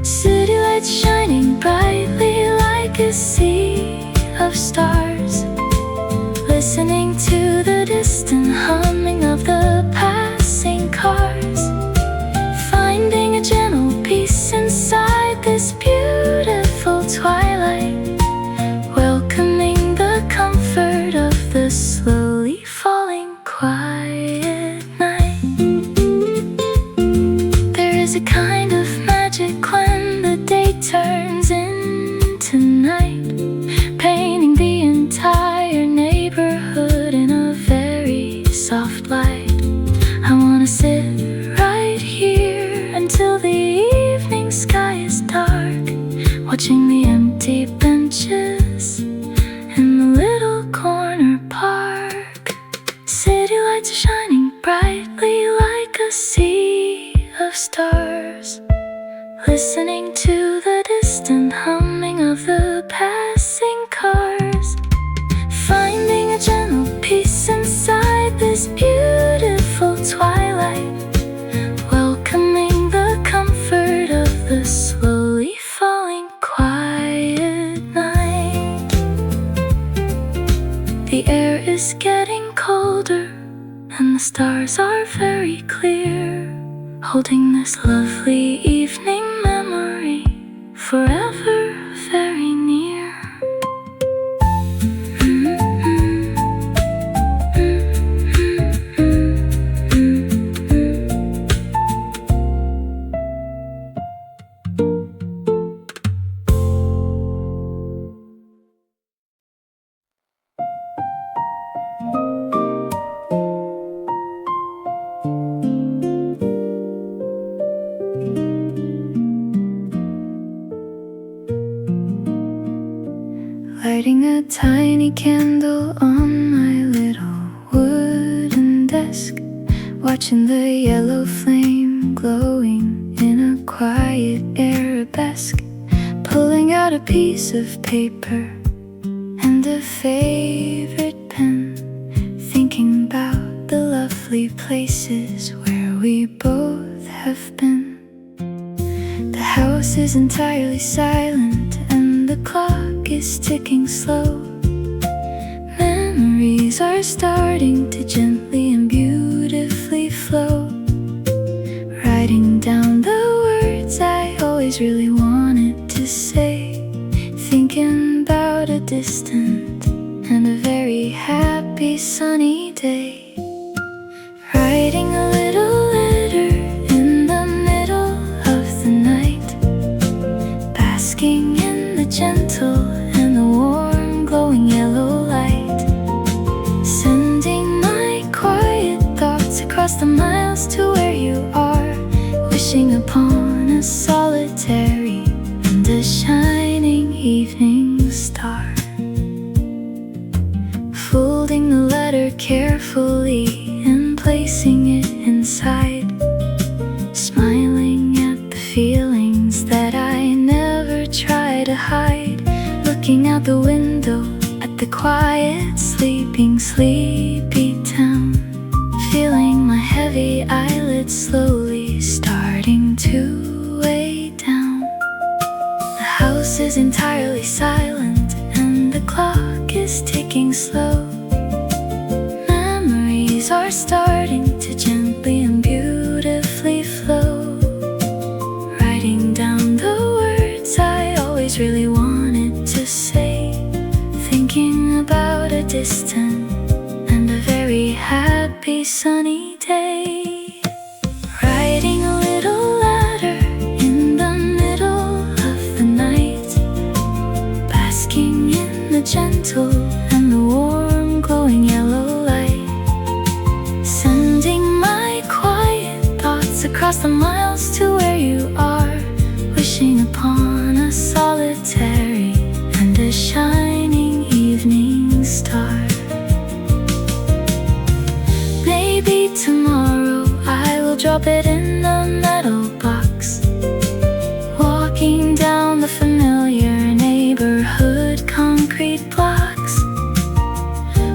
City lights shining brightly like a sea of stars, listening to the distant humming of the passing cars, finding a gentle peace inside this beautiful twilight, welcoming the comfort of the slowly falling quiet night. There is a kind of magic when the day turns into night, painting the entire neighborhood in a very soft light. I wanna sit right here until the evening sky is dark, watching the empty benches in the little corner park. City lights are shining brightly like a sea of stars, listening to the distant humming of the passing cars, finding a gentle peace inside this beautiful twilight, welcoming the comfort of the slowly falling quiet night. The air is getting colder and the stars are very clear, holding this lovely evening memory forever very near. Lighting a tiny candle on my little wooden desk, watching the yellow flame glowing in a quiet arabesque, pulling out a piece of paper and a favorite pen, thinking about the lovely places where we both have been. The house is entirely silent and the clock is ticking slow. Memories are starting to gently and beautifully flow, writing down the words I always really wanted to say, thinking about a distant and a very happy sunny day. across the miles to where you are, wishing upon a solitary and a shining evening star. Folding the letter carefully and placing it inside, smiling at the feelings that I never try to hide, looking out the window at the quiet, sleeping, sleepy town, feeling my heavy eyelids slowly starting to weigh down. The house is entirely silent and the clock is ticking slow. Memories are starting to gently and beautifully flow, writing down the words I always really wanted to say, thinking about a distant and a very happy sunny day. Writing a little ladder in the middle of the night, basking in the gentle and the warm glowing yellow light, sending my quiet thoughts across the miles to where you are, wishing upon a solitary and a shining evening star. Maybe tomorrow I will drop it in the metal box, walking down the familiar neighborhood concrete blocks,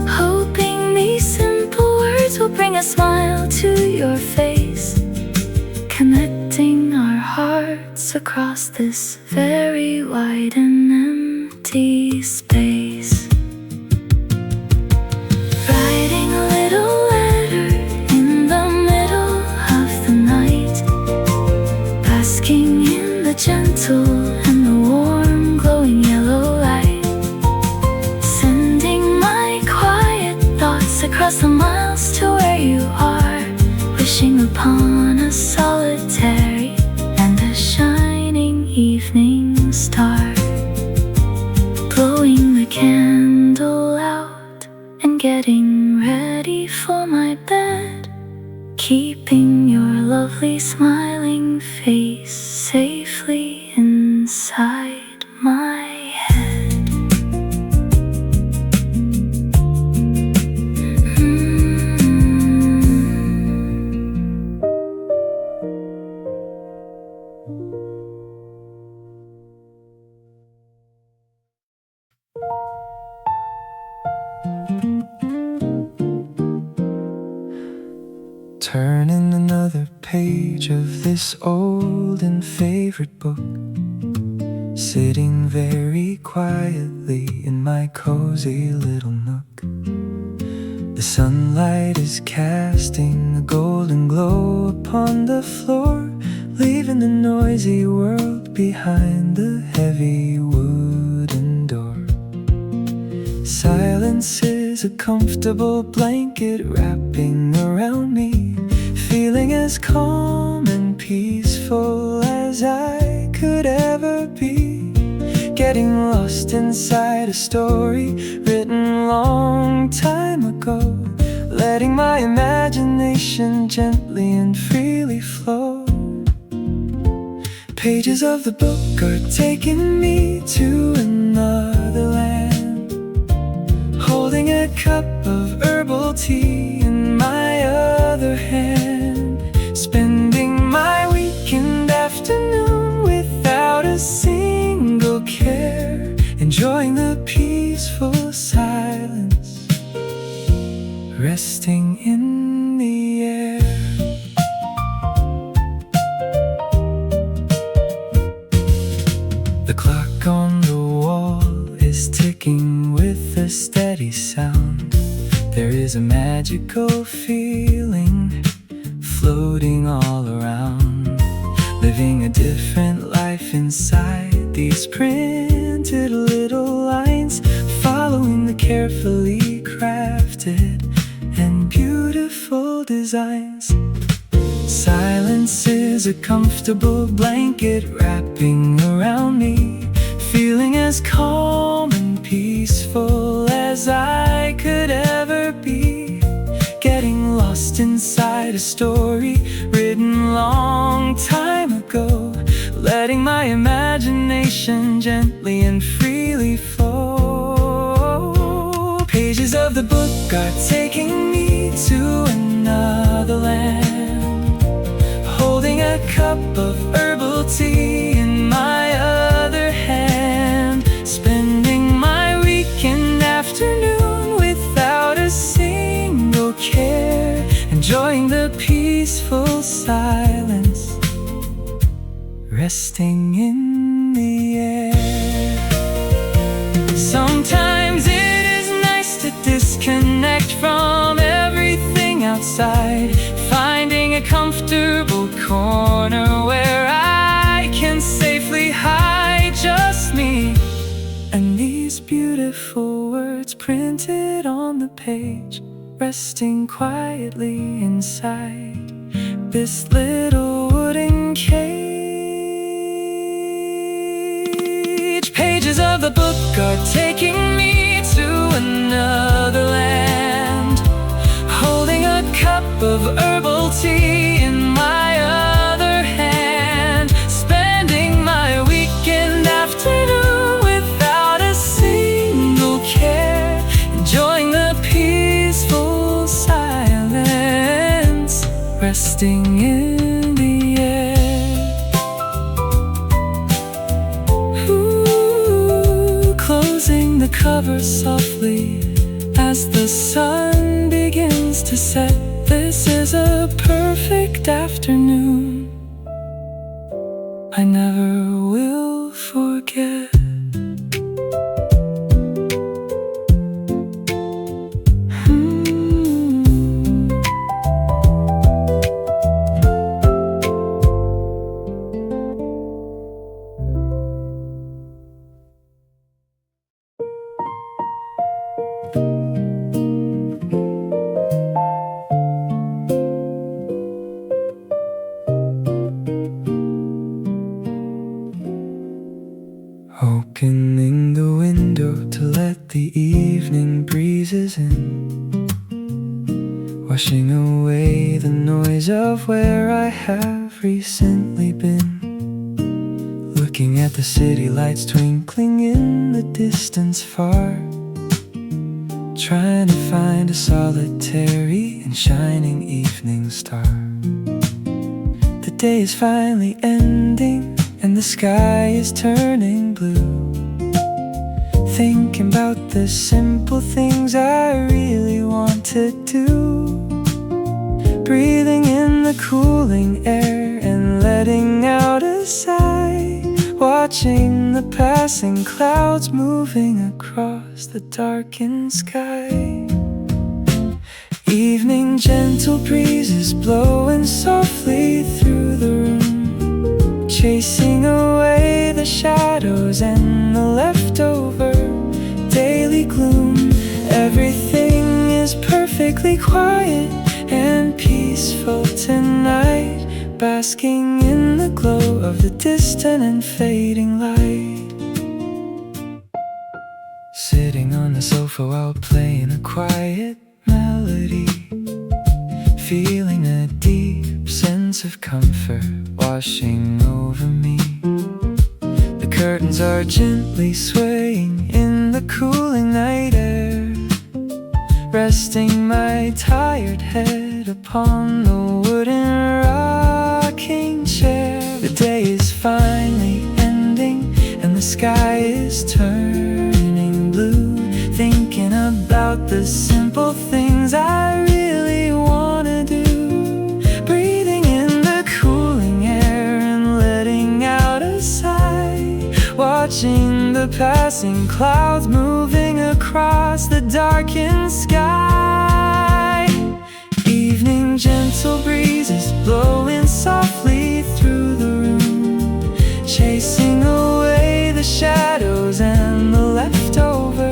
hoping these simple words will bring a smile to your face, connecting our hearts across this very wide and empty space. Writing a little letter in the middle of the night, basking in the gentle and the warm glowing yellow light, sending my quiet thoughts across the miles to where you are, wishing upon a solitary and a shining evening star. Blowing the candle out and getting ready for my bed, keeping your lovely smiling face safely inside my head. Turning another page of this old and favorite book, sitting very quietly in my cozy little nook. The sunlight is casting a golden glow upon the floor, leaving the noisy world behind the heavy wooden door. Silence is a comfortable blanket wrapping around me, feeling as calm and peaceful as I could ever be, getting lost inside a story written long time ago, letting my imagination gently and freely flow. Pages of the book are taking me to another land, holding a cup of herbal tea in my other hand, spending my weekend afternoon without a single care, enjoying the peaceful silence resting in the air. The clock on the wall is ticking with a steady sound. There is a magical feeling floating all around, living a different life inside these printed little lines, following the carefully crafted and beautiful designs. Silence is a comfortable blanket wrapping around me, feeling as calm and peaceful as I could ever be, getting lost lost inside a story written long time ago, letting my imagination gently and freely flow. Pages of the book are taking me to another land, holding a cup of herbal tea in my other hand, spending my weekend afternoon without a single care, enjoying the peaceful silence, resting in the air. Sometimes it is nice to disconnect from everything outside, finding a comfortable corner where I can safely hide just me and these beautiful words printed on the page, resting quietly inside this little wooden cage. Pages of the book are taking me to another land, holding a cup of herbal tea in my other hand, spending my weekend afternoon without a single care, enjoying the peaceful silence, resting in the air. Ooh, closing the cover softly as the sun begins to set. This is a perfect afternoon I never will forget. Opening the window to let the evening breezes in, washing away the noise of where I have recently been, looking at the city lights twinkling in the distance far, trying to find a solitary and shining evening star. The day is finally ending and the sky is turning blue, thinking about the simple things I really want to do, breathing in the cooling air and letting out a sigh, watching the passing clouds moving across the darkened sky. Evening gentle breezes blowing softly through the room, chasing away the shadows and the leftover daily gloom. Everything is perfectly quiet and peaceful tonight, basking in the glow of the distant and fading light. Sitting on the sofa while playing a quiet melody, feeling a deep sense of comfort washing over me. The curtains are gently swaying in the cooling night air, resting my tired head upon the wooden rocking chair. The day is finally ending and the sky is turning blue, thinking about the simple things I really wanna do, breathing in the cooling air and letting out a sigh, watching the passing clouds moving across the darkened sky. Evening gentle breezes blowing softly through the room, chasing away the shadows and the leftover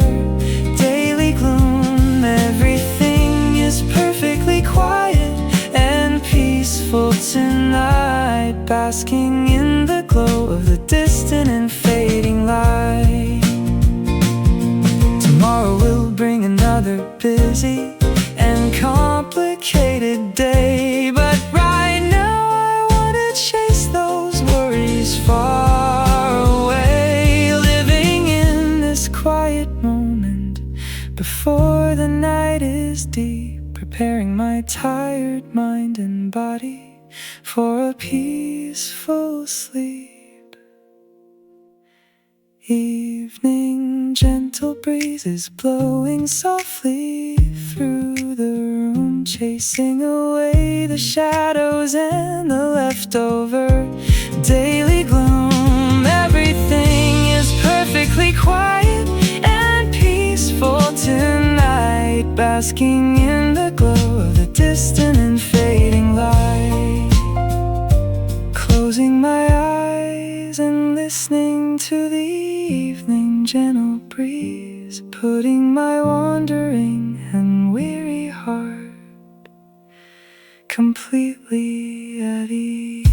daily gloom. Everything is perfectly quiet and peaceful tonight, basking in the glow of the distant and fading light. Tomorrow will bring another busy and complicated day, day. But right now I wanna chase those worries far away, living in this quiet moment before the night is deep, preparing my tired mind and body for a peaceful sleep. Evening gentle breezes blowing softly through the room, chasing away the shadows and the leftover daily gloom. Everything is perfectly quiet and peaceful tonight, basking in the glow of the distant and fading light. Closing my eyes and listening to the evening gentle breeze, putting my wandering and weary heart completely at ease.